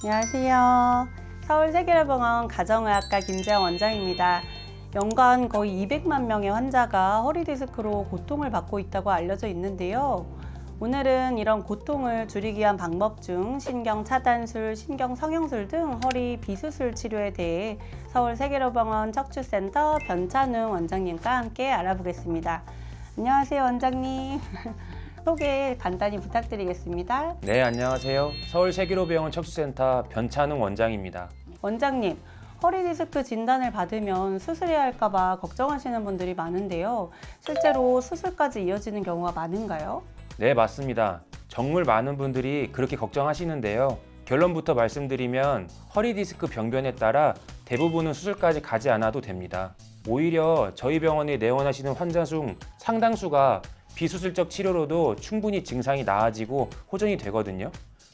안녕하세요. 서울세계로병원 가정의학과 김재영 원장입니다. 연간 거의 200만 명의 환자가 허리디스크로 고통을 받고 있다고 알려져 있는데요. 오늘은 이런 고통을 줄이기 위한 방법 중 신경차단술, 신경성형술 등 허리 비수술 치료에 대해 서울세계로병원 척추센터 변찬웅 원장님과 함께 알아보겠습니다. 안녕하세요, 원장님. 소개 간단히 부탁드리겠습니다. 네, 안녕하세요. 서울세계로병원 척추센터 변찬웅 원장입니다. 원장님, 허리 디스크 진단을 받으면 수술해야 할까 봐 걱정하시는 분들이 많은데요. 실제로 수술까지 이어지는 경우가 많은가요? 네, 맞습니다. 정말 많은 분들이 그렇게 걱정하시는데요. 결론부터 말씀드리면 허리 디스크 병변에 따라 대부분은 수술까지 가지 않아도 됩니다. 오히려 저희 병원에 내원하시는 환자 중 상당수가 비수술적 치료로도 충분히 증상이 나아지고 호전이 되거든요.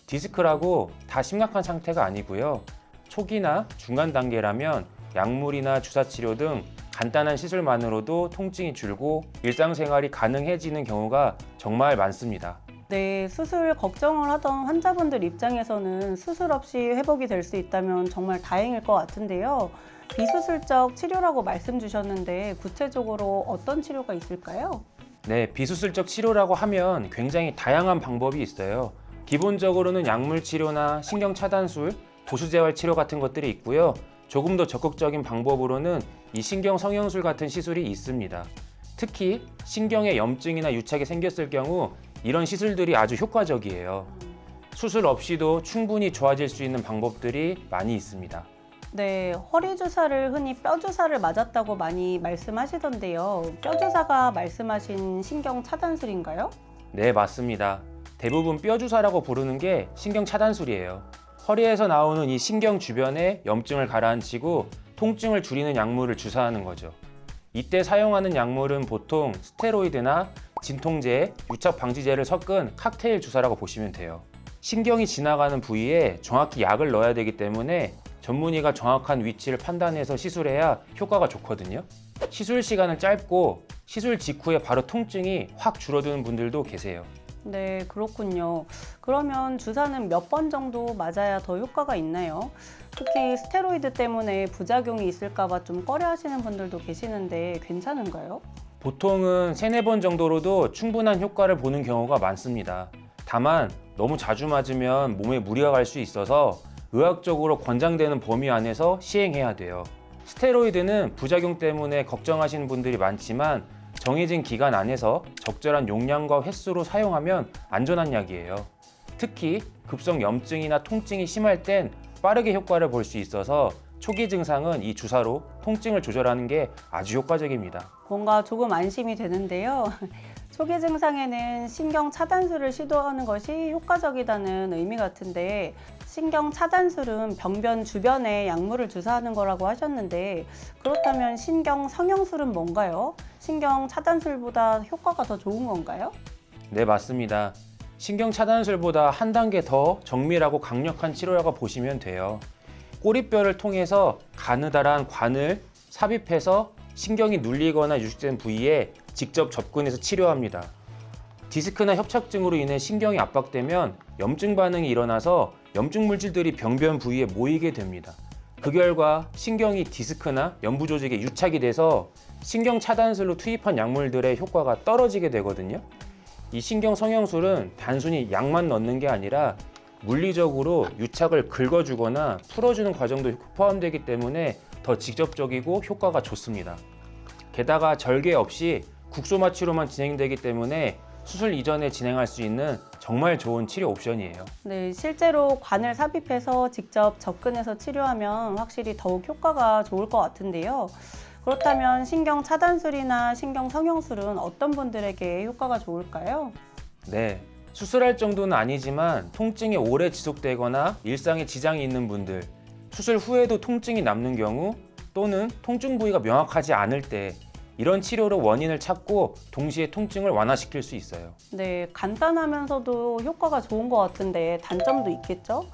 디스크라고 다 심각한 상태가 아니고요. 초기나 중간 단계라면 약물이나 주사치료 등 간단한 시술만으로도 통증이 줄고 일상생활이 가능해지는 경우가 정말 많습니다. 네, 수술 걱정을 하던 환자분들 입장에서는 수술 없이 회복이 될 수 있다면 정말 다행일 것 같은데요. 비수술적 치료라고 말씀 주셨는데 구체적으로 어떤 치료가 있을까요? 네, 비수술적 치료라고 하면 굉장히 다양한 방법이 있어요. 기본적으로는 약물 치료나 신경 차단술, 도수재활 치료 같은 것들이 있고요. 조금 더 적극적인 방법으로는 이 신경 성형술 같은 시술이 있습니다. 특히 신경에 염증이나 유착이 생겼을 경우 이런 시술들이 아주 효과적이에요. 수술 없이도 충분히 좋아질 수 있는 방법들이 많이 있습니다. 네, 허리 주사를 흔히 뼈 주사를 맞았다고 많이 말씀하시던데요. 뼈 주사가 말씀하신 신경 차단술인가요? 네, 맞습니다. 대부분 뼈 주사라고 부르는 게 신경 차단술이에요. 허리에서 나오는 이 신경 주변에 염증을 가라앉히고 통증을 줄이는 약물을 주사하는 거죠. 이때 사용하는 약물은 보통 스테로이드나 진통제, 유착 방지제를 섞은 칵테일 주사라고 보시면 돼요. 신경이 지나가는 부위에 정확히 약을 넣어야 되기 때문에 전문의가 정확한 위치를 판단해서 시술해야 효과가 좋거든요. 시술 시간은 짧고 시술 직후에 바로 통증이 확 줄어드는 분들도 계세요. 네, 그렇군요. 그러면 주사는 몇 번 정도 맞아야 더 효과가 있나요? 특히 스테로이드 때문에 부작용이 있을까 봐 좀 꺼려 하시는 분들도 계시는데 괜찮은가요? 보통은 3-4번 정도로도 충분한 효과를 보는 경우가 많습니다. 다만 너무 자주 맞으면 몸에 무리가 갈 수 있어서 의학적으로 권장되는 범위 안에서 시행해야 돼요. 스테로이드는 부작용 때문에 걱정하시는 분들이 많지만 정해진 기간 안에서 적절한 용량과 횟수로 사용하면 안전한 약이에요. 특히 급성 염증이나 통증이 심할 땐 빠르게 효과를 볼 수 있어서 초기 증상은 이 주사로 통증을 조절하는 게 아주 효과적입니다. 뭔가 조금 안심이 되는데요. 초기 증상에는 신경 차단술을 시도하는 것이 효과적이다는 의미 같은데 신경 차단술은 병변 주변에 약물을 주사하는 거라고 하셨는데 그렇다면 신경 성형술은 뭔가요? 신경 차단술보다 효과가 더 좋은 건가요? 네, 맞습니다. 신경 차단술보다 한 단계 더 정밀하고 강력한 치료라고 보시면 돼요. 꼬리뼈를 통해서 가느다란 관을 삽입해서 신경이 눌리거나 유축된 부위에 직접 접근해서 치료합니다. 디스크나 협착증으로 인해 신경이 압박되면 염증 반응이 일어나서 염증 물질들이 병변 부위에 모이게 됩니다. 그 결과 신경이 디스크나 연부 조직에 유착이 돼서 신경 차단술로 투입한 약물들의 효과가 떨어지게 되거든요. 이 신경 성형술은 단순히 약만 넣는 게 아니라 물리적으로 유착을 긁어주거나 풀어주는 과정도 포함되기 때문에 더 직접적이고 효과가 좋습니다. 게다가 절개 없이 국소마 치료만 진행되기 때문에 수술 이전에 진행할 수 있는 정말 좋은 치료 옵션이에요. 네, 실제로 관을 삽입해서 직접 접근해서 치료하면 확실히 더욱 효과가 좋을 것 같은데요. 그렇다면 신경 차단술이나 신경 성형술은 어떤 분들에게 효과가 좋을까요? 네, 수술할 정도는 아니지만 통증이 오래 지속되거나 일상에 지장이 있는 분들, 수술 후에도 통증이 남는 경우 또는 통증 부위가 명확하지 않을 때 이런 치료로 원인을 찾고 동시에 통증을 완화시킬 수 있어요. 네, 간단하면서도 효과가 좋은 것 같은데 단점도 있겠죠?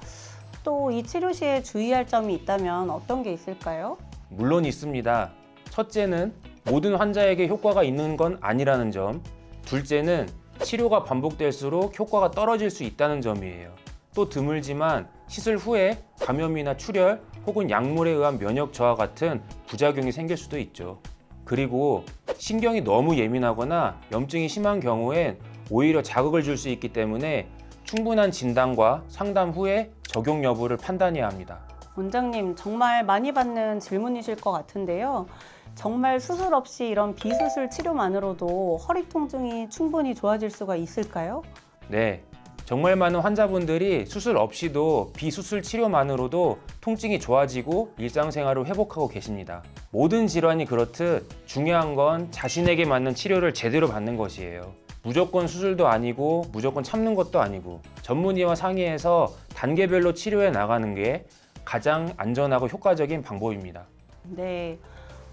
또 이 치료 시에 주의할 점이 있다면 어떤 게 있을까요? 물론 있습니다. 첫째는 모든 환자에게 효과가 있는 건 아니라는 점, 둘째는 치료가 반복될수록 효과가 떨어질 수 있다는 점이에요. 또 드물지만 시술 후에 감염이나 출혈 혹은 약물에 의한 면역 저하 같은 부작용이 생길 수도 있죠. 그리고 신경이 너무 예민하거나 염증이 심한 경우엔 오히려 자극을 줄 수 있기 때문에 충분한 진단과 상담 후에 적용 여부를 판단해야 합니다. 원장님, 정말 많이 받는 질문이실 것 같은데요. 정말 수술 없이 이런 비수술 치료만으로도 허리 통증이 충분히 좋아질 수가 있을까요? 네, 정말 많은 환자분들이 수술 없이도 비수술 치료만으로도 통증이 좋아지고 일상생활을 회복하고 계십니다. 모든 질환이 그렇듯 중요한 건 자신에게 맞는 치료를 제대로 받는 것이에요. 무조건 수술도 아니고 무조건 참는 것도 아니고 전문의와 상의해서 단계별로 치료해 나가는 게 가장 안전하고 효과적인 방법입니다. 네,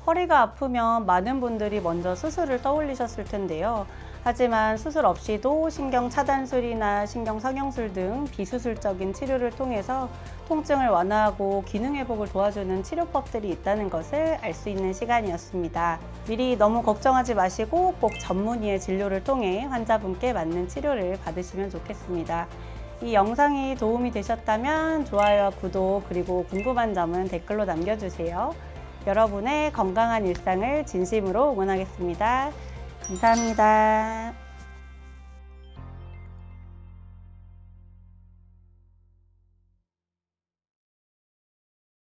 허리가 아프면 많은 분들이 먼저 수술을 떠올리셨을 텐데요. 하지만 수술 없이도 신경 차단술이나 신경 성형술 등 비수술적인 치료를 통해서 통증을 완화하고 기능 회복을 도와주는 치료법들이 있다는 것을 알 수 있는 시간이었습니다. 미리 너무 걱정하지 마시고 꼭 전문의의 진료를 통해 환자분께 맞는 치료를 받으시면 좋겠습니다. 이 영상이 도움이 되셨다면 좋아요와 구독 그리고 궁금한 점은 댓글로 남겨주세요. 여러분의 건강한 일상을 진심으로 응원하겠습니다. 감사합니다.